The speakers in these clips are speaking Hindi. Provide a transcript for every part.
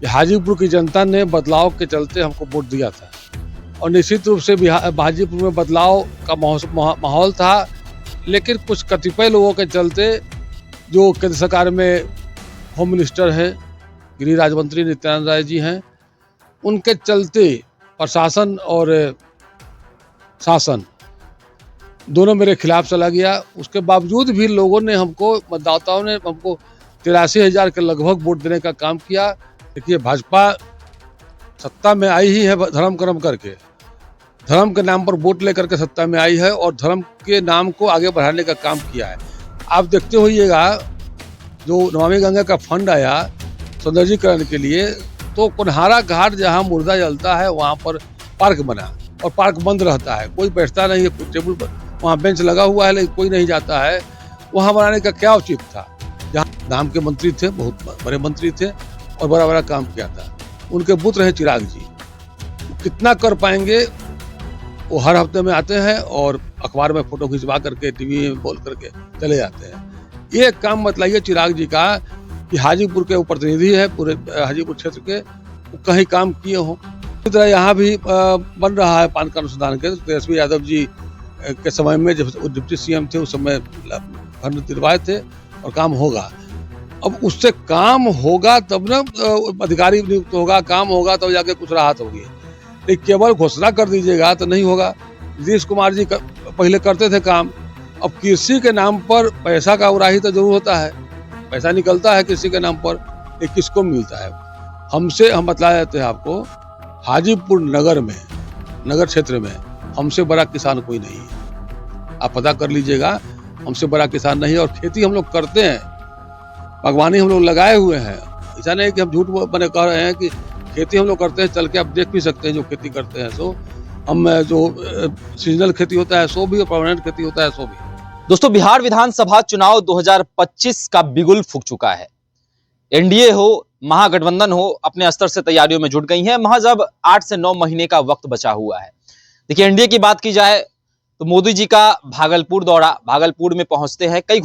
हाजीपुर की जनता ने बदलाव के चलते हमको वोट दिया था और निश्चित रूप से हाजीपुर में बदलाव का माहौल था, लेकिन कुछ कतिपय लोगों के चलते जो केंद्र सरकार में होम मिनिस्टर हैं, गृह राज्य मंत्री नित्यानंद राय जी हैं, उनके चलते प्रशासन और शासन दोनों मेरे खिलाफ चला गया। उसके बावजूद भी लोगों ने मतदाताओं ने हमको 83,000 के लगभग वोट देने का काम किया। देखिए, भाजपा सत्ता में आई ही है धर्म कर्म करके, धर्म के नाम पर वोट लेकर के सत्ता में आई है और धर्म के नाम को आगे बढ़ाने का काम किया है। आप देखते होइएगा, जो नमामि गंगा का फंड आया सौंदर्यीकरण के लिए, तो कुन्हारा घाट जहां मुर्दा जलता है वहां पर पार्क बना और पार्क बंद रहता है, कोई बैठता नहीं है, टेबल पर वहाँ बेंच लगा हुआ है लेकिन कोई नहीं जाता है। वहाँ बनाने का क्या उचित था? जहाँ नाम के मंत्री थे, बहुत बड़े मंत्री थे और बड़ा बड़ा काम किया था। उनके पुत्र हैं चिराग जी, कितना कर पाएंगे? वो हर हफ्ते में आते हैं और अखबार में फोटो खिंचवा करके टीवी में बोल करके चले जाते हैं। ये काम मतलब चिराग जी का कि हाजीपुर के प्रतिनिधि है, पूरे हाजीपुर क्षेत्र के, कहीं काम किए हों। इसी तरह यहाँ भी बन रहा है पान कार्ड अनुसंधान केंद्र। तेजस्वी यादव जी के समय में जब डिप्टी सीएम थे उस समय फंड दिलवाए थे और काम होगा। अब उससे काम होगा तब ना अधिकारी नियुक्त होगा, काम होगा तब जाके कुछ राहत होगी। लेकिन केवल घोषणा कर दीजिएगा तो नहीं होगा। नीतीश कुमार जी पहले करते थे काम। अब कृषि के नाम पर पैसा का उराही तो जरूर होता है, पैसा निकलता है कृषि के नाम पर, लेकिन किसको मिलता है? हम बतला देते हैं आपको, हाजीपुर नगर क्षेत्र में हमसे बड़ा किसान कोई नहीं है। आप पता कर लीजिएगा, हमसे बड़ा किसान नहीं है। और खेती हम लोग करते हैं, बागवानी हम लोग लगाए हुए हैं। ऐसा नहीं कि हम झूठ बने कह रहे हैं कि खेती हम लोग करते हैं। चल के आप देख भी सकते हैं जो खेती करते हैं, सो हम जो सीजनल खेती होता है सो भी और परमानेंट खेती होता है सो भी। दोस्तों, बिहार विधानसभा चुनाव 2025 का बिगुल फूंक चुका है। एनडीए हो, महागठबंधन हो, अपने स्तर से तैयारियों में जुट गई हैं। महज अब 8 से 9 महीने का वक्त बचा हुआ है। देखिए, एनडीए की बात की जाए तो मोदी जी का भागलपुर दौरा, भागलपुर में पहुंचते हैं, कई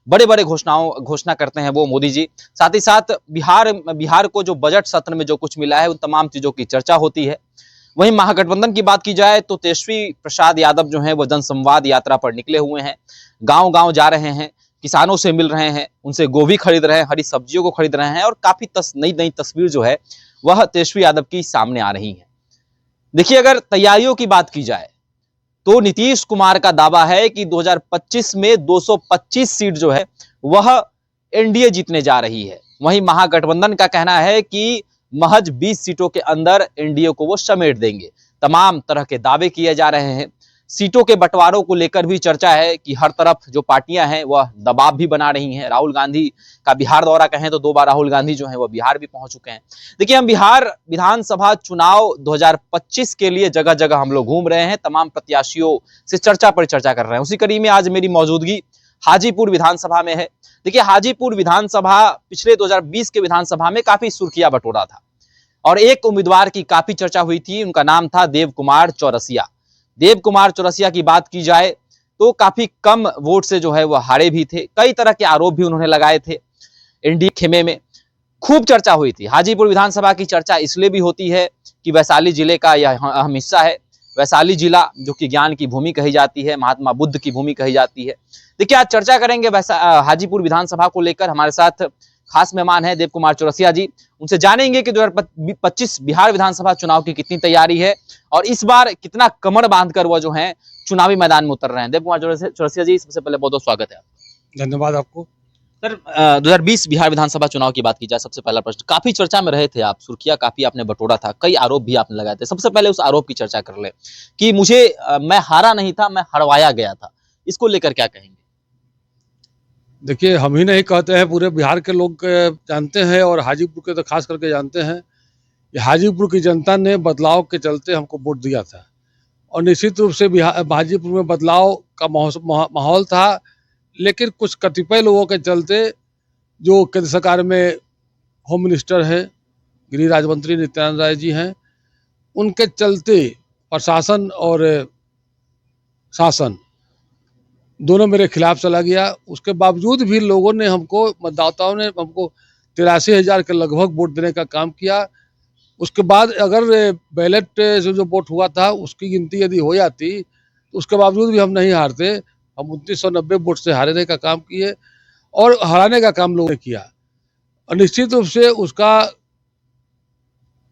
बड़े घोषणा करते हैं वो मोदी जी। साथ ही साथ बिहार को जो बजट सत्र में जो कुछ मिला है उन तमाम चीजों की चर्चा होती है। वहीं महागठबंधन की बात की जाए तो तेजस्वी प्रसाद यादव जो हैं वो जनसंवाद यात्रा पर निकले हुए हैं, गांव-गांव जा रहे हैं, किसानों से मिल रहे हैं, उनसे गोभी खरीद रहे हैं, हरी सब्जियों को खरीद रहे हैं और काफी नई तस्वीर जो है वह तेजस्वी यादव की सामने आ रही है। देखिए, अगर तैयारियों की बात की जाए तो नीतीश कुमार का दावा है कि 2025 में 225 सीट जो है वह एनडीए जीतने जा रही है। वहीं महागठबंधन का कहना है कि महज 20 सीटों के अंदर एनडीए को वो समेट देंगे। तमाम तरह के दावे किए जा रहे हैं। सीटों के बंटवारों को लेकर भी चर्चा है कि हर तरफ जो पार्टियां हैं वह दबाव भी बना रही हैं। राहुल गांधी का बिहार दौरा कहें तो 2 बार राहुल गांधी जो है वह बिहार भी पहुंच चुके हैं। देखिए, हम बिहार विधानसभा चुनाव 2025 के लिए जगह जगह हम लोग घूम रहे हैं, तमाम प्रत्याशियों से चर्चा पर चर्चा कर रहे हैं। उसी कड़ी में आज मेरी मौजूदगी हाजीपुर विधानसभा में है। देखिए, हाजीपुर विधानसभा पिछले 2020 के विधानसभा में काफी सुर्खियां बटोरा था और एक उम्मीदवार की काफी चर्चा हुई थी। उनका नाम था देव कुमार चौरसिया। देव कुमार चौरसिया की बात की जाए तो काफी कम वोट से जो है वह हारे भी थे। कई तरह के आरोप भी उन्होंने लगाए थे। एनडीए खेमे में खूब चर्चा हुई थी। हाजीपुर विधानसभा की चर्चा इसलिए भी होती है कि वैशाली जिले का यह अहम हिस्सा है। वैशाली जिला जो कि ज्ञान की भूमि कही जाती है, महात्मा बुद्ध की भूमि कही जाती है। देखिए, आज चर्चा करेंगे हाजीपुर विधानसभा को लेकर। हमारे साथ खास मेहमान है देव कुमार चौरसिया जी। उनसे जानेंगे कि 2025 बिहार विधानसभा चुनाव की कितनी तैयारी है और इस बार कितना कमर बांधकर वह जो है चुनावी मैदान में उतर रहे हैं। देव कुमार चौरसिया जी, सबसे पहले बहुत बहुत स्वागत है। धन्यवाद आपको। सर, 2020 बिहार विधानसभा चुनाव की बात की जाए, सबसे पहला प्रश्न, काफी चर्चा में रहे थे आप, सुर्खियां काफी आपने बटोरा था, कई आरोप भी आपने लगाए थे। सबसे पहले उस आरोप की चर्चा कर ले कि मैं हारा नहीं था, मैं हरवाया गया था। इसको लेकर क्या कहेंगे? देखिए, हम ही नहीं कहते हैं, पूरे बिहार के लोग जानते हैं और हाजीपुर के तो खास करके जानते हैं कि हाजीपुर की जनता ने बदलाव के चलते हमको वोट दिया था और निश्चित रूप से हाजीपुर में बदलाव का माहौल था, लेकिन कुछ कतिपय लोगों के चलते जो केंद्र सरकार में होम मिनिस्टर हैं, गृह राज्य मंत्री नित्यानंद राय जी हैं, उनके चलते प्रशासन और शासन दोनों मेरे खिलाफ चला गया। उसके बावजूद भी लोगों ने मतदाताओं ने हमको 83,000 के लगभग वोट देने का काम किया। उसके बाद अगर बैलेट से जो वोट हुआ था उसकी गिनती यदि हो जाती तो उसके बावजूद भी हम नहीं हारते। हम 2990 वोट से हारने का काम किए और हराने का काम लोगों ने किया और निश्चित रूप से उसका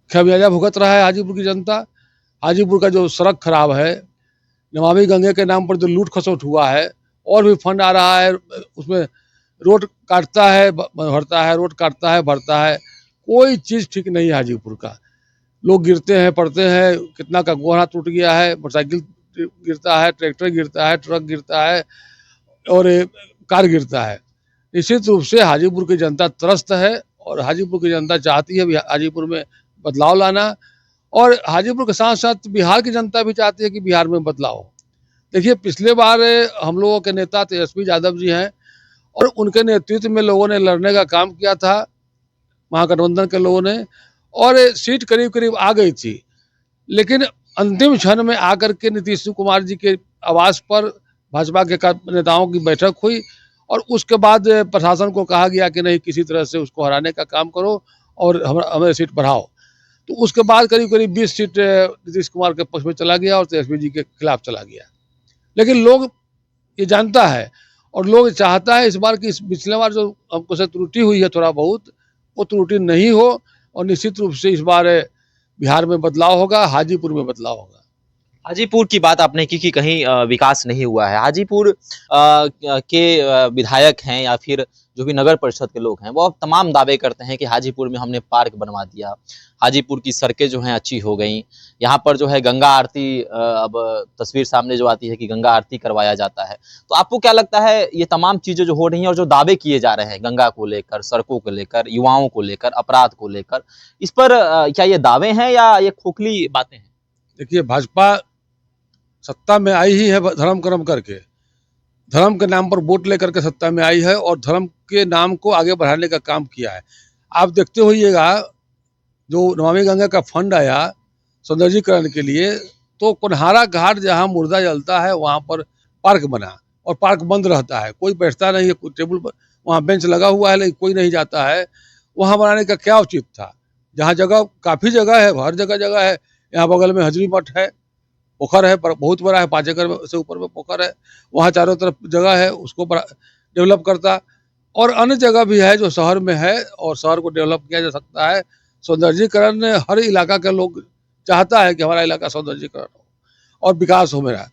खमियाजा भुगत रहा है हाजीपुर की जनता। हाजीपुर का जो सड़क खराब है, नमामि गंगे के नाम पर जो लूट खसोट हुआ है और भी फंड आ रहा है, उसमें रोड काटता है भरता है, रोड काटता है भरता है, कोई चीज़ ठीक नहीं है हाजीपुर का। लोग गिरते हैं पड़ते हैं, कितना का गोहरा टूट गया है, मोटरसाइकिल गिरता है, ट्रैक्टर गिरता है, ट्रक गिरता है और कार गिरता है। निश्चित रूप से हाजीपुर की जनता त्रस्त है और हाजीपुर की जनता चाहती है हाजीपुर में बदलाव लाना और हाजीपुर के साथ साथ बिहार की जनता भी चाहती है कि बिहार में बदलाव हो। देखिए, पिछले बार हम लोगों के नेता तेजस्वी यादव जी हैं और उनके नेतृत्व में लोगों ने लड़ने का काम किया था, महागठबंधन के लोगों ने, और सीट करीब करीब आ गई थी। लेकिन अंतिम क्षण में आकर के नीतीश कुमार जी के आवास पर भाजपा के नेताओं की बैठक हुई और उसके बाद प्रशासन को कहा गया कि नहीं, किसी तरह से उसको हराने का काम करो और हमें सीट बढ़ाओ। तो उसके बाद करीब करीब 20 सीट नीतीश कुमार के पक्ष में चला गया और तेजस्वी जी के खिलाफ चला गया। लेकिन लोग ये जानता है और लोग चाहता है इस बार की, इस पिछले बार जो हमको से त्रुटि हुई है थोड़ा बहुत, वो त्रुटि नहीं हो और निश्चित रूप से इस बार बिहार में बदलाव होगा, हाजीपुर में बदलाव होगा। हाजीपुर की बात आपने की कि कहीं विकास नहीं हुआ है। हाजीपुर के विधायक हैं या फिर जो भी नगर परिषद के लोग हैं, वो अब तमाम दावे करते हैं कि हाजीपुर में हमने पार्क बनवा दिया, हाजीपुर की सड़कें जो हैं अच्छी हो गई, यहाँ पर जो है गंगा आरती, अब तस्वीर सामने जो आती है कि गंगा आरती करवाया जाता है। तो आपको क्या लगता है ये तमाम चीजें जो हो रही हैं और जो दावे किए जा रहे हैं गंगा को लेकर, सड़कों को लेकर, युवाओं को लेकर, अपराध को लेकर, इस पर क्या ये दावे हैं या ये खोखली बातें हैं? देखिए, भाजपा सत्ता में आई ही है धर्म कर्म करके, धर्म के नाम पर वोट लेकर के सत्ता में आई है और धर्म के नाम को आगे बढ़ाने का काम किया है। आप देखते होइएगा, जो नमामि गंगा का फंड आया सौंदर्यीकरण के लिए, तो कुन्हारा घाट जहाँ मुर्दा जलता है वहाँ पर पार्क बना और पार्क बंद रहता है, कोई बैठता नहीं है, टेबल पर वहाँ बेंच लगा हुआ है लेकिन कोई नहीं जाता है। वहाँ बनाने का क्या उचित था? जहाँ जगह, काफ़ी जगह है, हर जगह जगह है। यहाँ बगल में हजरी मठ है, पोखर है, बहुत बड़ा है, 5 एकड़ से ऊपर में पोखर है, वहाँ चारों तरफ जगह है, उसको डेवलप करता। और अन्य जगह भी है जो शहर में है और शहर को डेवलप किया जा सकता है। सौंदर्यीकरण हर इलाका के लोग चाहता है कि हमारा इलाका सौंदर्यीकरण हो और विकास हो मेरा।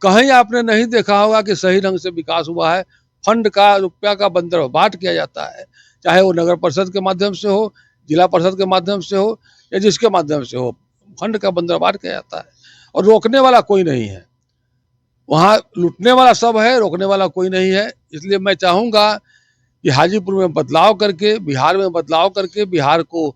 कहीं आपने नहीं देखा होगा कि सही ढंग से विकास हुआ है। फंड का, रुपया का बंदरबाट किया जाता है, चाहे वो नगर परिषद के माध्यम से हो, जिला परिषद के माध्यम से हो या जिसके माध्यम से हो, फंड का बंदरबाट किया जाता है और रोकने वाला कोई नहीं है। वहाँ लूटने वाला सब है, रोकने वाला कोई नहीं है। इसलिए मैं चाहूँगा कि हाजीपुर में बदलाव करके, बिहार में बदलाव करके बिहार को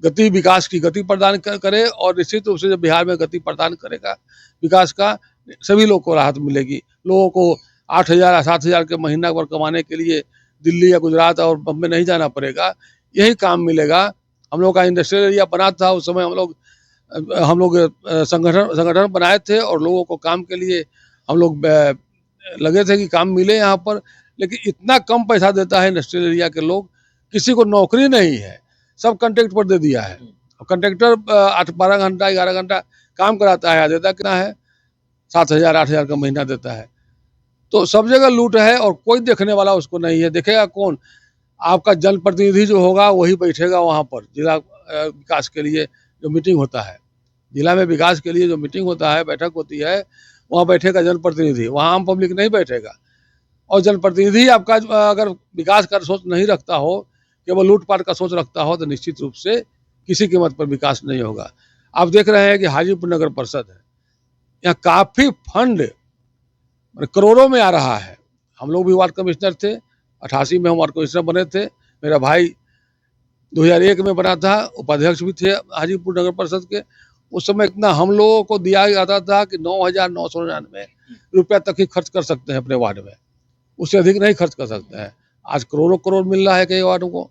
गति, विकास की गति प्रदान करे और निश्चित रूप से जब बिहार में गति प्रदान करेगा विकास का, सभी लोग को राहत मिलेगी। लोगों को 8,000 7,000 के महीना पर कमाने के लिए दिल्ली या गुजरात और बम्बई नहीं जाना पड़ेगा, यही काम मिलेगा। हम लोग का इंडस्ट्रियल एरिया बना था, उस समय हम लोग संगठन बनाए थे और लोगों को काम के लिए हम लोग लगे थे कि काम मिले यहाँ पर। लेकिन इतना कम पैसा देता है इंडस्ट्रियल एरिया के लोग, किसी को नौकरी नहीं है, सब कॉन्ट्रैक्ट पर दे दिया है। कॉन्ट्रैक्टर 8-12 घंटा 11 घंटा काम कराता है, देता कितना है? 7,000 8,000 का महीना देता है। तो सब जगह लूट है और कोई देखने वाला उसको नहीं है। देखेगा कौन? आपका जनप्रतिनिधि जो होगा वही बैठेगा वहाँ पर, जिला विकास के लिए जो मीटिंग होता है, जिला में विकास के लिए जो मीटिंग होता है, बैठक होती है, वहाँ बैठेगा जनप्रतिनिधि, वहाँ आम पब्लिक नहीं बैठेगा। और जनप्रतिनिधि आपका अगर विकास का सोच नहीं रखता हो, केवल लूटपाट का सोच रखता हो, तो निश्चित रूप से किसी कीमत पर विकास नहीं होगा। आप देख रहे हैं कि हाजीपुर नगर परिषद है, यहाँ काफ़ी फंड करोड़ों में आ रहा है। हम लोग भी वार्ड कमिश्नर थे, 88 में हम वार्ड कमिश्नर बने थे, मेरा भाई 2001 में बना था, उपाध्यक्ष भी थे हाजीपुर नगर परिषद के। उस समय इतना हम लोगों को दिया जाता था कि 9,999 रुपया तक ही खर्च कर सकते हैं अपने वार्ड में, उससे अधिक नहीं खर्च कर सकते हैं। आज करोड़ों करोड़ मिल रहा है कई वार्डों को,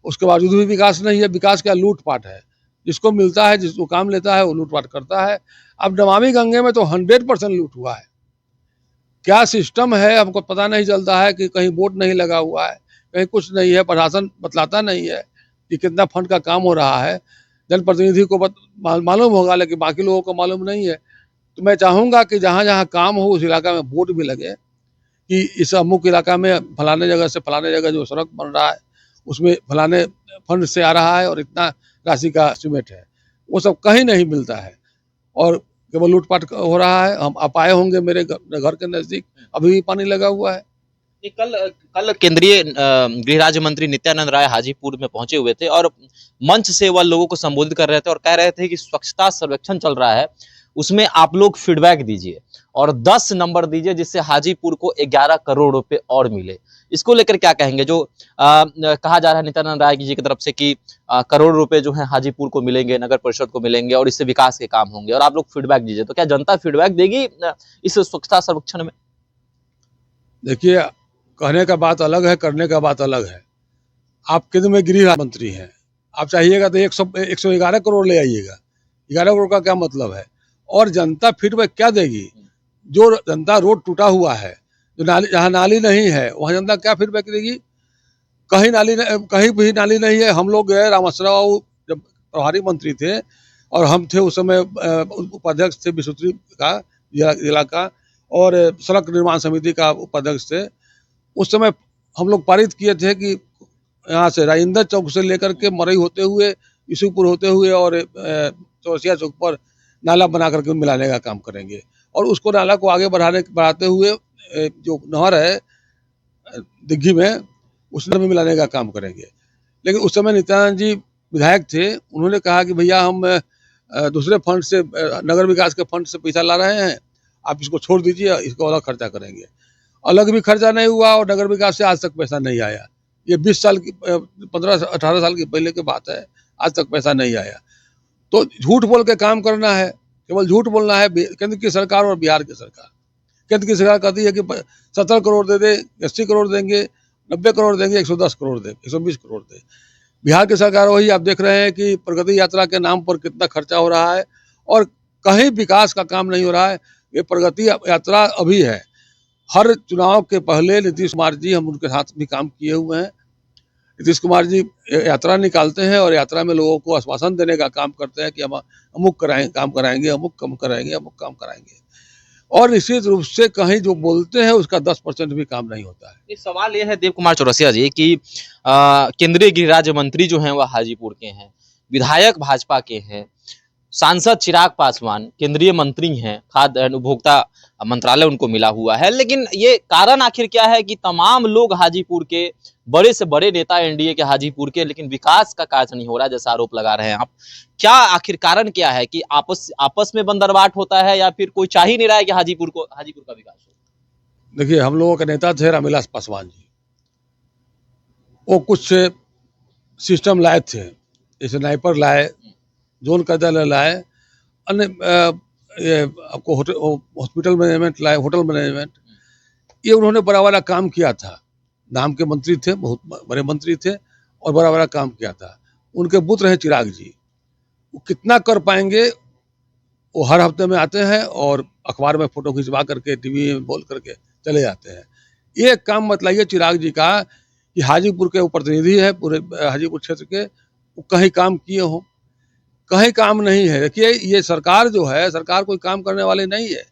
उसके बावजूद भी विकास नहीं है। विकास क्या, लूटपाट है। जिसको मिलता है, जिसको काम लेता है, वो लूटपाट करता है। अब नमामि गंगे में तो 100% लूट हुआ है। क्या सिस्टम है हमको पता नहीं चलता है कि कहीं बोर्ड नहीं लगा हुआ है, कहीं कुछ नहीं है, प्रशासन बतलाता नहीं है कि कितना फंड का काम हो रहा है। जनप्रतिनिधि को मालूम होगा, लेकिन बाकी लोगों को मालूम नहीं है। तो मैं चाहूँगा कि जहाँ-जहाँ काम हो उस इलाका में बोर्ड भी लगे कि इस अमुक इलाका में फलाने जगह से फलाने जगह जो सड़क बन रहा है, उसमें फलाने फंड से आ रहा है और इतना राशि का एस्टीमेट है। वो सब कहीं नहीं मिलता है और केवल लूट-पाट हो रहा है। आप आए होंगे मेरे घर के नज़दीक, अभी भी पानी लगा हुआ है। ये कल केंद्रीय गृह राज्य मंत्री नित्यानंद राय हाजीपुर में पहुंचे हुए थे और मंच से वह लोगों को संबोधित कर रहे थे और कह रहे थे कि स्वच्छता सर्वेक्षण चल रहा है, उसमें आप लोग फीडबैक दीजिए और 10 नंबर दीजिए जिससे हाजीपुर को 11 करोड़ रुपए और मिले। इसको लेकर क्या कहेंगे? जो कहा जा रहा है नित्यानंद राय जी की तरफ से कि करोड़ रुपए जो है हाजीपुर को मिलेंगे, नगर परिषद को मिलेंगे और इससे विकास के काम होंगे और आप लोग फीडबैक दीजिए, तो क्या जनता फीडबैक देगी इस स्वच्छता सर्वेक्षण में? देखिए, कहने का बात अलग है, करने का बात अलग है। आप केंद्र में गृह राज्य मंत्री हैं, आप चाहिएगा तो 111 करोड़ ले आइएगा। 11 करोड़ का क्या मतलब है? और जनता फीडबैक क्या देगी? जो जनता रोड टूटा हुआ है, जो नाली, जहाँ नाली नहीं है वहाँ जनता क्या फीडबैक देगी? कहीं भी नाली नहीं है। हम लोग गए, रामसरा बाबू जब प्रभारी मंत्री थे और हम थे उस समय उपाध्यक्ष थे बिशुत्री का जिला का और सड़क निर्माण समिति का उपाध्यक्ष थे। उस समय हम लोग पारित किए थे कि यहाँ से राजेंद्र चौक से लेकर के मरई होते हुए, यूसुफपुर होते हुए और चौरसिया चौक पर नाला बना करके मिलाने का काम करेंगे और उसको नाला को आगे बढ़ाते हुए जो नहर है दिग्घी में, उस नहर में मिलाने का काम करेंगे। लेकिन उस समय नित्यानंद जी विधायक थे, उन्होंने कहा कि भैया हम दूसरे फंड से, नगर विकास के फंड से पैसा ला रहे हैं, आप इसको छोड़ दीजिए, इसको अलग खर्चा करेंगे। अलग भी खर्चा नहीं हुआ और नगर विकास से आज तक पैसा नहीं आया। ये 20 साल की 15-18 साल की पहले की बात है, आज तक पैसा नहीं आया। तो झूठ बोल के काम करना है, केवल झूठ बोलना है। केंद्र की सरकार और बिहार की सरकार, केंद्र की सरकार कहती है कि 70 करोड़ दे दे, 80 करोड़ देंगे, 90 करोड़ देंगे, 110 करोड़ दे, 120 करोड़ दे। बिहार की सरकार वही आप देख रहे हैं कि प्रगति यात्रा के नाम पर कितना खर्चा हो रहा है और कहीं विकास का काम नहीं हो रहा है। ये प्रगति यात्रा अभी है। हर चुनाव के पहले नीतीश कुमार जी, हम उनके साथ भी काम किए हुए हैं, नीतीश कुमार जी यात्रा निकालते हैं और यात्रा में लोगों को आश्वासन देने का काम करते हैं कि हम अमुक काम कराएंगे, अमुक काम कराएंगे, अमुक काम कराएंगे और निश्चित रूप से कहीं जो बोलते हैं उसका 10% भी काम नहीं होता है। एक सवाल यह है देव कुमार चौरसिया जी कि केंद्रीय गृह राज्य मंत्री जो हैं वह हाजीपुर के हैं, विधायक भाजपा के हैं, सांसद चिराग पासवान केंद्रीय मंत्री हैं, खाद्य एवं उपभोक्ता मंत्रालय उनको मिला हुआ है, लेकिन ये कारण आखिर क्या है कि तमाम लोग हाजीपुर के, बड़े से बड़े नेता एनडीए के हाजीपुर के, लेकिन विकास का कार्य नहीं हो रहा जैसा आरोप लगा रहे हैं आप? क्या आखिर कारण क्या है कि आपस में बंदरवाट होता है या फिर कोई चाह ही नहीं रहा है कि हाजीपुर का विकास हो? देखिए, हम लोगों के नेता थे रामविलास पासवान जी, वो कुछ सिस्टम लाए थे, जैसे नाइपर लाए, जोन कार्यालय लाए, अन्य ये आपको हॉस्पिटल मैनेजमेंट लाए, होटल मैनेजमेंट, ये उन्होंने बड़ा बड़ा काम किया था। नाम के मंत्री थे, बहुत बड़े मंत्री थे और बड़ा बड़ा काम किया था। उनके पुत्र हैं चिराग जी, वो कितना कर पाएंगे? वो हर हफ्ते में आते हैं और अखबार में फोटो खिंचवा करके, टीवी में बोल करके चले जाते हैं। ये काम मतलाइए चिराग जी का कि हाजीपुर के प्रतिनिधि है, पूरे हाजीपुर क्षेत्र के, वो कहीं काम किए हों? कहीं काम नहीं है। देखिए, ये सरकार जो है, सरकार कोई काम करने वाली नहीं है।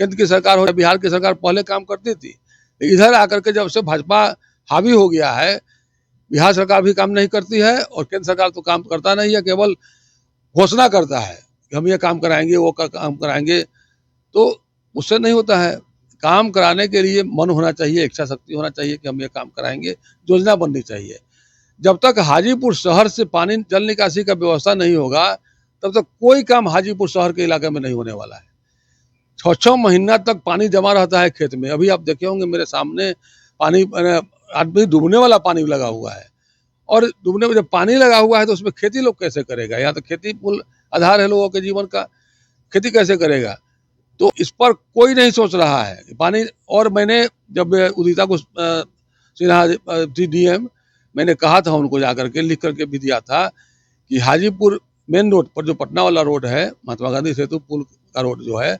केंद्र की सरकार हो या बिहार की सरकार पहले काम करती थी, इधर आकर के जब से भाजपा हावी हो गया है, बिहार सरकार भी काम नहीं करती है और केंद्र सरकार तो काम करता नहीं है, केवल घोषणा करता है कि हम ये काम कराएंगे, वो काम कराएंगे, तो उससे नहीं होता है। काम कराने के लिए मन होना चाहिए, इच्छा शक्ति होना चाहिए कि हम ये काम कराएंगे, योजना बननी चाहिए। जब तक हाजीपुर शहर से पानी जल निकासी का व्यवस्था नहीं होगा, तब तक कोई काम हाजीपुर शहर के इलाके में नहीं होने वाला है। 6-6 महीना तक पानी जमा रहता है खेत में। अभी आप देखे होंगे मेरे सामने पानी, आदमी डूबने वाला पानी लगा हुआ है और डूबने में जब पानी लगा हुआ है तो उसमें खेती लोग कैसे करेगा? यहाँ तो खेती मूल आधार है लोगों के जीवन का, खेती कैसे करेगा? तो इस पर कोई नहीं सोच रहा है पानी। और मैंने जब उदिता को सिन्हा डीएम, मैंने कहा था उनको जाकर के, लिख करके भी दिया था कि हाजीपुर मेन रोड पर जो पटना वाला रोड है, महात्मा गांधी सेतु पुल का रोड जो है,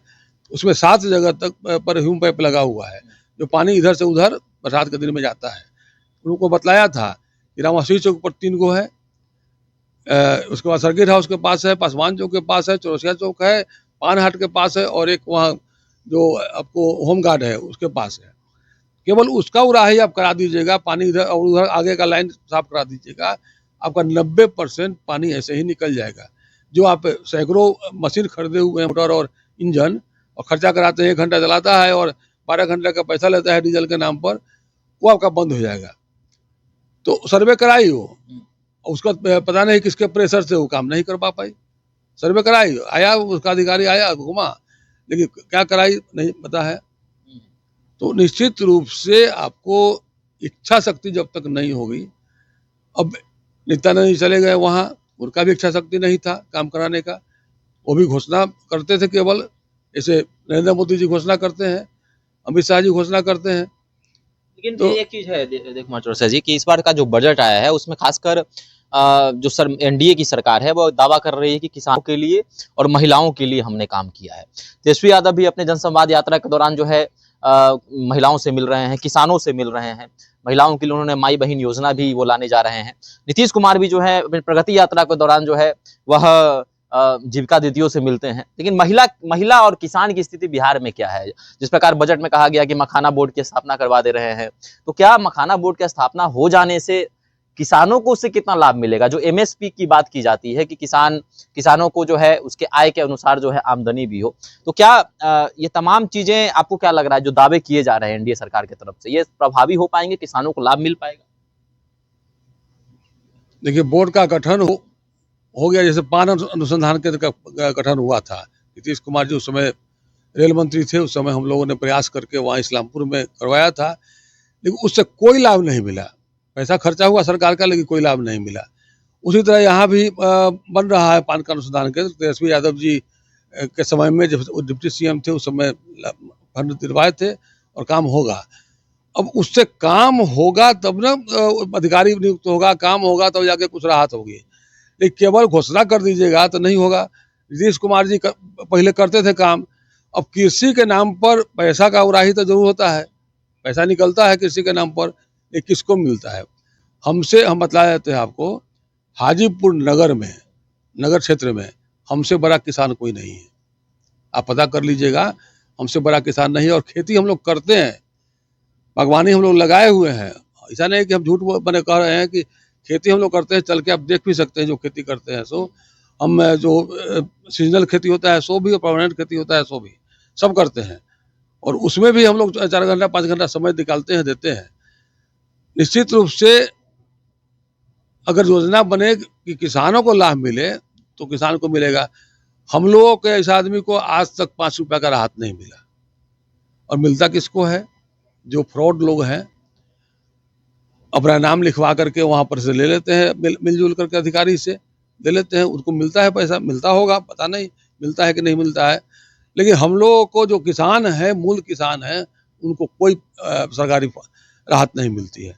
उसमें 7 जगह तक पर ह्यूम पाइप लगा हुआ है, जो पानी इधर से उधर बरसात के दिन में जाता है। उनको बतलाया था कि रामासी चौक पर 3 गो है, उसके बाद सर्किट हाउस के पास है, पासवान चौक के पास है, चौरसिया चौक है, पान हाट के पास है, और एक वहाँ जो आपको होम गार्ड है उसके पास है। केवल उसका उराह ही आप करा दीजिएगा, पानी इधर और उधर आगे का लाइन साफ करा दीजिएगा, आपका 90% पानी ऐसे ही निकल जाएगा। जो आप सैकड़ों मशीन खरीदे हुए हैं, मोटर और इंजन, और खर्चा कराते हैं, 1 घंटा चलाता है और 12 घंटे का पैसा लेता है डीजल के नाम पर, वो आपका बंद हो जाएगा। तो सर्वे कराई हो, उसका पता नहीं किसके प्रेशर से वो काम नहीं कर पाई। सर्वे कराई, आया उसका अधिकारी आया घुमा, लेकिन क्या कराई नहीं पता है। तो निश्चित रूप से आपको इच्छा शक्ति जब तक नहीं होगी, अब नित्यानंद जी चले गए वहाँ, उनका भी इच्छा शक्ति नहीं था काम कराने का, वो भी घोषणा करते थे केवल, जैसे नरेंद्र मोदी जी घोषणा करते हैं, अमित शाह जी घोषणा करते हैं। लेकिन तो एक चीज है देखो चौरसिया जी कि इस बार का जो बजट आया है उसमें खासकर जो एनडीए की सरकार है वो दावा कर रही है कि किसानों के लिए और महिलाओं के लिए हमने काम किया है। तेजस्वी यादव भी अपने जनसंवाद यात्रा के दौरान जो है महिलाओं से मिल रहे हैं, किसानों से मिल रहे हैं, महिलाओं के लिए उन्होंने माई बहन योजना भी वो लाने जा रहे हैं। नीतीश कुमार भी जो है अपनी प्रगति यात्रा के दौरान जो है वह जीविका दीदियों से मिलते हैं। लेकिन महिला और किसान की स्थिति बिहार में क्या है? जिस प्रकार बजट में कहा गया कि मखाना बोर्ड की स्थापना करवा दे रहे हैं, तो क्या मखाना बोर्ड की स्थापना हो जाने से किसानों को उससे कितना लाभ मिलेगा? जो एमएसपी की बात की जाती है कि किसानों को जो है उसके आय के अनुसार जो है आमदनी भी हो, तो क्या ये तमाम चीजें आपको क्या लग रहा है जो दावे किए जा रहे हैं एनडीए सरकार की तरफ से, ये प्रभावी हो पाएंगे, किसानों को लाभ मिल पाएगा? देखिए, बोर्ड का गठन हो गया, जैसे पान अनुसंधान केंद्र का गठन हुआ था। नीतीश कुमार जी उस समय रेल मंत्री थे, उस समय हम लोगों ने प्रयास करके वहाँ इस्लामपुर में करवाया था, लेकिन उससे कोई लाभ नहीं मिला। पैसा खर्चा हुआ सरकार का, लेकिन कोई लाभ नहीं मिला। उसी तरह यहाँ भी बन रहा है पान का अनुसंधान केंद्र। तेजस्वी यादव जी के समय में जब डिप्टी सीएम थे उस समय फंड दिलवाए थे और काम होगा। अब उससे काम होगा तब ना अधिकारी नियुक्त होगा, काम होगा तब जाके कुछ राहत होगी। लेकिन केवल घोषणा कर दीजिएगा तो नहीं होगा। नीतीश कुमार जी पहले करते थे काम, अब कृषि के नाम पर पैसा का उराही तो जरूर होता है, पैसा निकलता है कृषि के नाम पर, ये किसको मिलता है? हम बतला देते हैं आपको, हाजीपुर नगर में, नगर क्षेत्र में हमसे बड़ा किसान कोई नहीं है। आप पता कर लीजिएगा, हमसे बड़ा किसान नहीं है। और खेती हम लोग करते हैं, बागवानी हम लोग लगाए हुए हैं। ऐसा नहीं कि हम झूठ बने कह रहे हैं कि खेती हम लोग करते हैं, चल के आप देख भी सकते हैं जो खेती करते हैं। सो हम जो सीजनल खेती होता है सो भी, और परमानेंट खेती होता है सो भी, सब करते हैं। और उसमें भी हम लोग 4 घंटा 5 घंटा समय निकालते हैं, देते हैं। निश्चित रूप से अगर योजना बने कि किसानों को लाभ मिले तो किसान को मिलेगा। हम लोगों के इस आदमी को आज तक 5 रुपया का राहत नहीं मिला। और मिलता किसको है? जो फ्रॉड लोग हैं, अपना नाम लिखवा करके वहाँ पर से ले लेते हैं, मिलजुल करके अधिकारी से ले लेते हैं, उनको मिलता है पैसा, मिलता होगा, पता नहीं मिलता है कि नहीं मिलता है। लेकिन हम लोगों को जो किसान है, मूल किसान है, उनको कोई सरकारी राहत नहीं मिलती है।